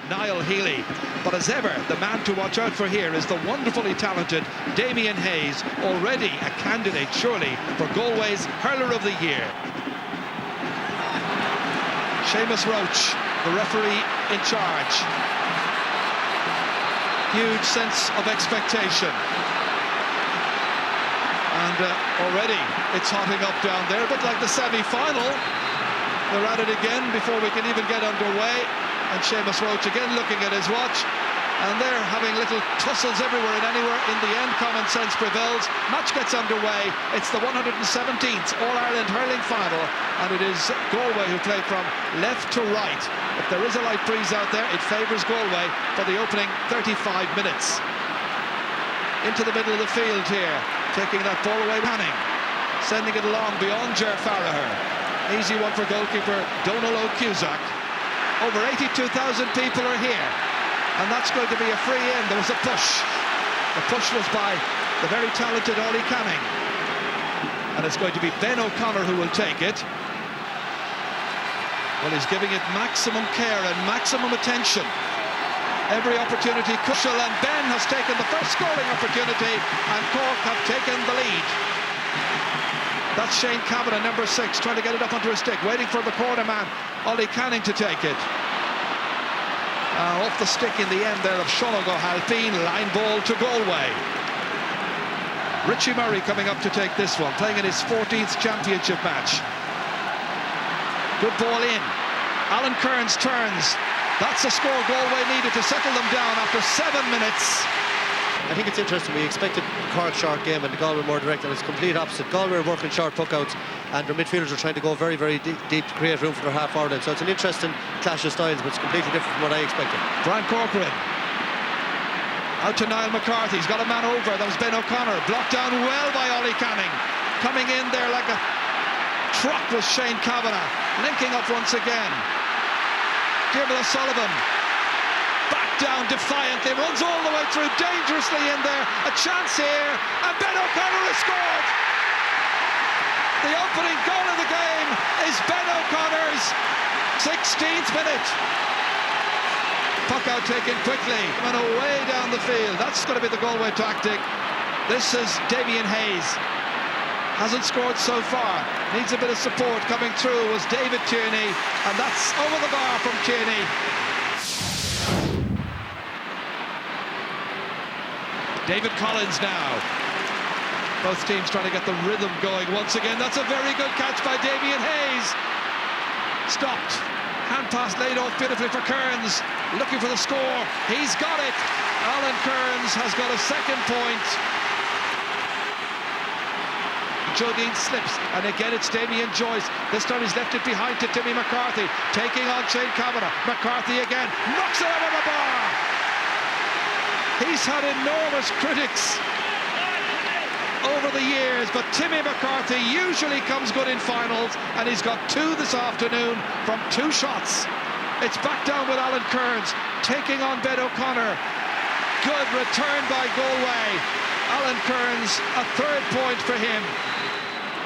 Niall Healy. But as ever, the man to watch out for here is the wonderfully talented Damien Hayes, already a candidate, surely, for Galway's Hurler of the Year. Seamus Roach, the referee in charge. Huge sense of expectation. And already it's hotting up down there, a bit like the semi-final. They're at it again before we can even get underway. And Seamus Roach again looking at his watch. And they're having little tussles everywhere and anywhere. In the end, common sense prevails. Match gets underway. It's the 117th All-Ireland Hurling Final. And it is Galway who play from left to right. If there is a light breeze out there, it favours Galway for the opening 35 minutes. Into the middle of the field here. Taking that ball away, Manning. Sending it along beyond Ger Farragher. Easy one for goalkeeper Donal O'Cusack. Over 82,000 people are here. And that's going to be a free in. There was a push. The push was by the very talented Ollie Canning. And it's going to be Ben O'Connor who will take it. Well, he's giving it maximum care and maximum attention. Every opportunity crucial, and Ben has taken the first scoring opportunity, and Cork have taken the lead. That's Shane Kavanagh, number 6, trying to get it up onto a stick, waiting for the corner man, Ollie Canning, to take it. Off the stick in the end there of Sean O'Halpine, line ball to Galway. Richie Murray coming up to take this one, playing in his 14th championship match. Good ball in. Alan Kearns turns. That's the score Galway needed to settle them down after 7 minutes. I think it's interesting. We expected a Cork short game and the Galway more direct, and it's complete opposite. Galway are working short puck-outs and their midfielders are trying to go very, very deep to create room for their half-forward line. So it's an interesting clash of styles, but it's completely different from what I expected. Brian Corcoran. Out to Niall McCarthy. He's got a man over. That was Ben O'Connor. Blocked down well by Ollie Canning. Coming in there like a truck was Shane Kavanagh. Linking up once again. Diarmuid O'Sullivan. Back down defiantly. Runs all the way through dangerously in there. A chance here. And Ben O'Connor has scored. The opening goal of the game is Ben O'Connor's 16th minute. Puck out taken quickly and away down the field. That's going to be the Galway tactic. This is Damien Hayes. Hasn't scored so far. Needs a bit of support. Coming through was David Tierney, and that's over the bar from Tierney. David Collins now. Both teams trying to get the rhythm going once again. That's a very good catch by Damien Hayes. Stopped. Hand pass laid off beautifully for Kearns. Looking for the score. He's got it. Alan Kearns has got a second point. Joe Dean slips, and again it's Damien Joyce. This time he's left it behind to Timmy McCarthy, taking on Shane Kavanagh. McCarthy again, knocks it out of the bar. He's had enormous critics over the years, but Timmy McCarthy usually comes good in finals, and he's got 2 this afternoon from 2 shots. It's back down with Alan Kearns, taking on Ben O'Connor. Good return by Galway. Alan Kearns, a 3rd point for him.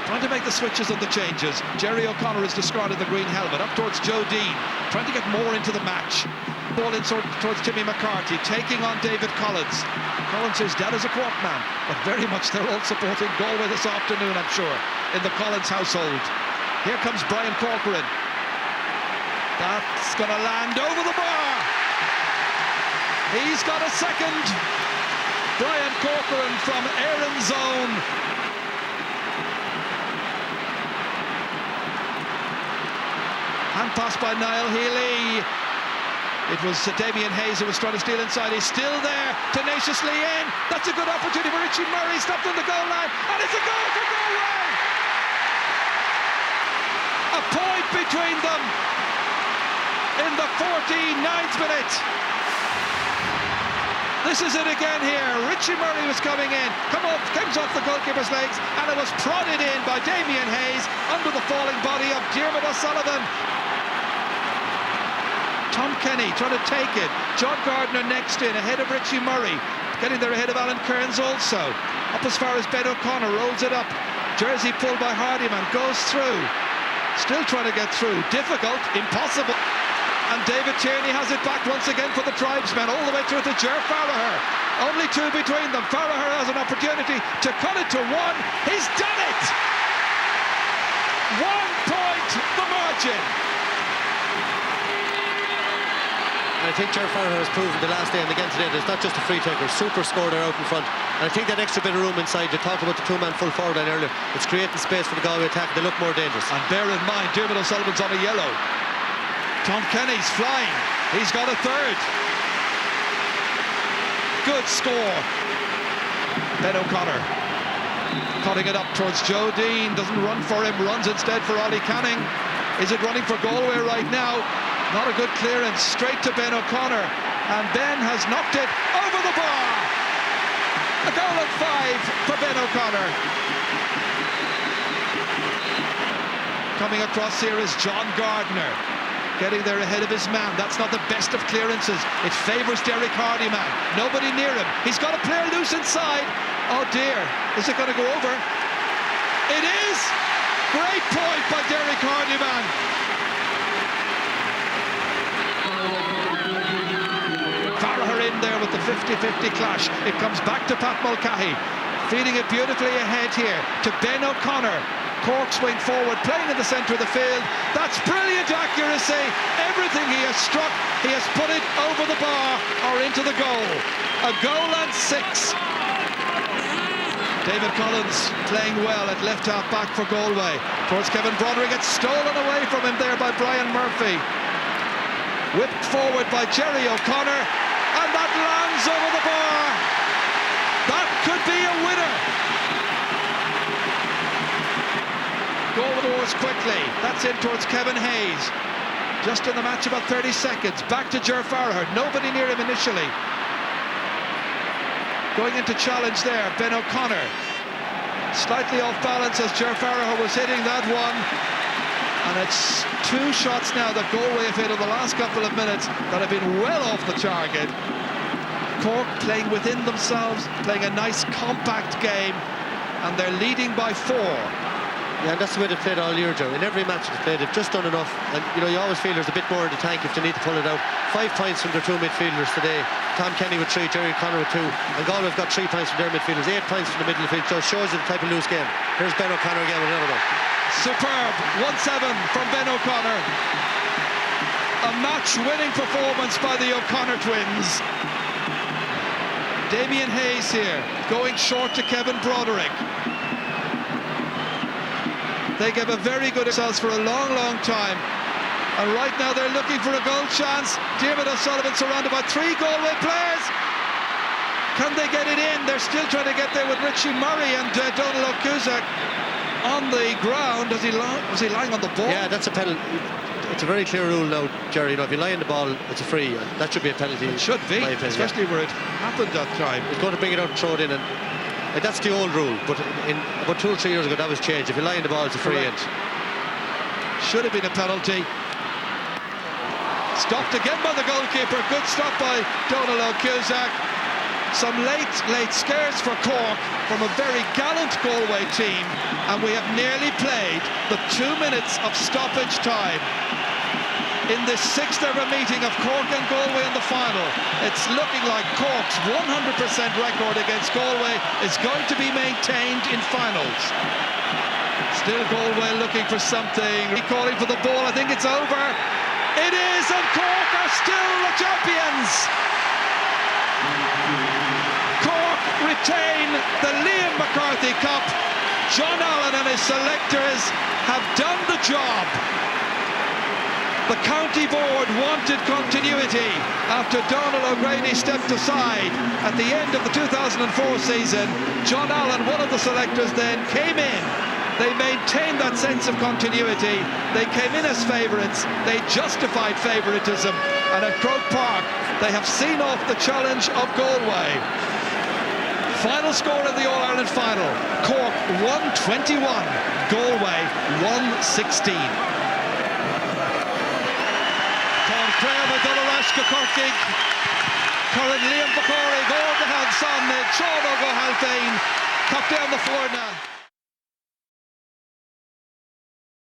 Trying to make the switches and the changes. Jerry O'Connor is discarded the green helmet. Up towards Joe Dean. Trying to get more into the match. Ball in towards Timmy McCarthy. Taking on David Collins. Collins, his dad is a Cork man, but very much they're all supporting Galway this afternoon, I'm sure, in the Collins household. Here comes Brian Corcoran. That's going to land over the bar. He's got a second. Brian Corcoran from Erin's zone. Hand pass by Niall Healy. It was Damien Hayes who was trying to steal inside. He's still there, tenaciously in. That's a good opportunity for Richie Murray. Stopped on the goal line, and it's a goal for Galway. A point between them in the 49th minute. This is it again here. Richie Murray was coming in, comes off the goalkeeper's legs, and it was prodded in by Damien Hayes under the falling body of Diarmuid O'Sullivan. Tom Kenny trying to take it. John Gardner next in, ahead of Richie Murray. Getting there ahead of Alan Kearns also. Up as far as Ben O'Connor, rolls it up. Jersey pulled by Hardyman, goes through. Still trying to get through. Difficult, impossible. And David Tierney has it back once again for the tribesmen, all the way through to Ger Farragher. Only two between them. Farragher has an opportunity to cut it to one. He's done it! 1 point, the margin. I think Ger Farragher has proven the last day and again today that it's not just a free taker, super score there out in front. And I think that extra bit of room inside, you talked about the two-man full forward line earlier, it's creating space for the Galway attack. They look more dangerous. And bear in mind, Diarmuid O'Sullivan's on a yellow. Tom Kenny's flying. He's got a third. Good score. Ben O'Connor cutting it up towards Joe Dean. Doesn't run for him, runs instead for Ollie Canning. Is it running for Galway right now? Not a good clearance, straight to Ben O'Connor, and Ben has knocked it over the bar. A goal of 5 for Ben O'Connor. Coming across here is John Gardner, getting there ahead of his man. That's not the best of clearances. It favours Derek Hardyman. Nobody near him. He's got a player loose inside. Oh dear, is it going to go over? It is! Great point by Derek Hardyman. Farragher in there with the 50-50 clash. It comes back to Pat Mulcahy, feeding it beautifully ahead here to Ben O'Connor. Cork swing forward, playing in the centre of the field. That's brilliant accuracy. Everything he has struck, he has put it over the bar or into the goal. A goal and 6. David Collins playing well at left half back for Galway. Towards Kevin Broderick, it's stolen away from him there by Brian Murphy. Whipped forward by Jerry O'Connor, and that lands over the bar. That could be a winner. Goal scores quickly. That's in towards Kevin Hayes. Just in the match, about 30 seconds. Back to Ger Farragher. Nobody near him initially. Going into challenge there, Ben O'Connor. Slightly off balance as Ger Farragher was hitting that one. And it's 2 shots now that Galway have hit in the last couple of minutes that have been well off the target. Cork playing within themselves, playing a nice compact game, and they're leading by 4. Yeah, and that's the way they've played all year, Joe. In every match they've played, they've just done enough. And you know, you always feel there's a bit more in the tank if they need to pull it out. 5 points from their 2 midfielders today. Tom Kenny with 3, Jerry O'Connor with 2, and Galway have got 3 points from their midfielders, 8 points from the middle of the field. So it shows you the type of loose game. Here's Ben O'Connor again with another one. Superb, 1-7 from Ben O'Connor. A match-winning performance by the O'Connor twins. Damien Hayes here, going short to Kevin Broderick. They gave a very good results for a long, long time. And right now they're looking for a goal chance. Diarmuid O'Sullivan surrounded by 3 Galway players. Can they get it in? They're still trying to get there with Richie Murray and Donal O'Cusack on the ground. Was he lying on the ball? Yeah, that's a penalty. It's a very clear rule now, Jerry. You know, if you lie on the ball, it's a free. That should be a penalty. It should be, especially where it happened that time. He's going to bring it out and throw it in, and that's the old rule. But in about 2 or 3 years ago, that was changed. If you lie on the ball, it's a free in. Should have been a penalty. Stopped again by the goalkeeper. Good stop by Donal O'Cusack. Some late scares for Cork from a very gallant Galway team, and we have nearly played the 2 minutes of stoppage time in this 6th ever meeting of Cork and Galway in the final. It's looking like Cork's 100% record against Galway is going to be maintained in finals. Still Galway looking for something, calling for the ball. I think it's over. It is, and Cork are still the champions. Cork retain the Liam McCarthy Cup. John Allen and his selectors have done the job. The county board wanted continuity after Donal O'Grady stepped aside at the end of the 2004 season. John Allen, one of the selectors then, came in. They maintained that sense of continuity. They came in as favourites. They justified favouritism. And at Croke Park, they have seen off the challenge of Galway. Final score in the All-Ireland final. Cork 121, Galway 116. Tom Craig with Dollarashka Corkig. Curran Liam Bakori, Gordon Hanson, Sean O'Go Halfane. Cock down the floor now.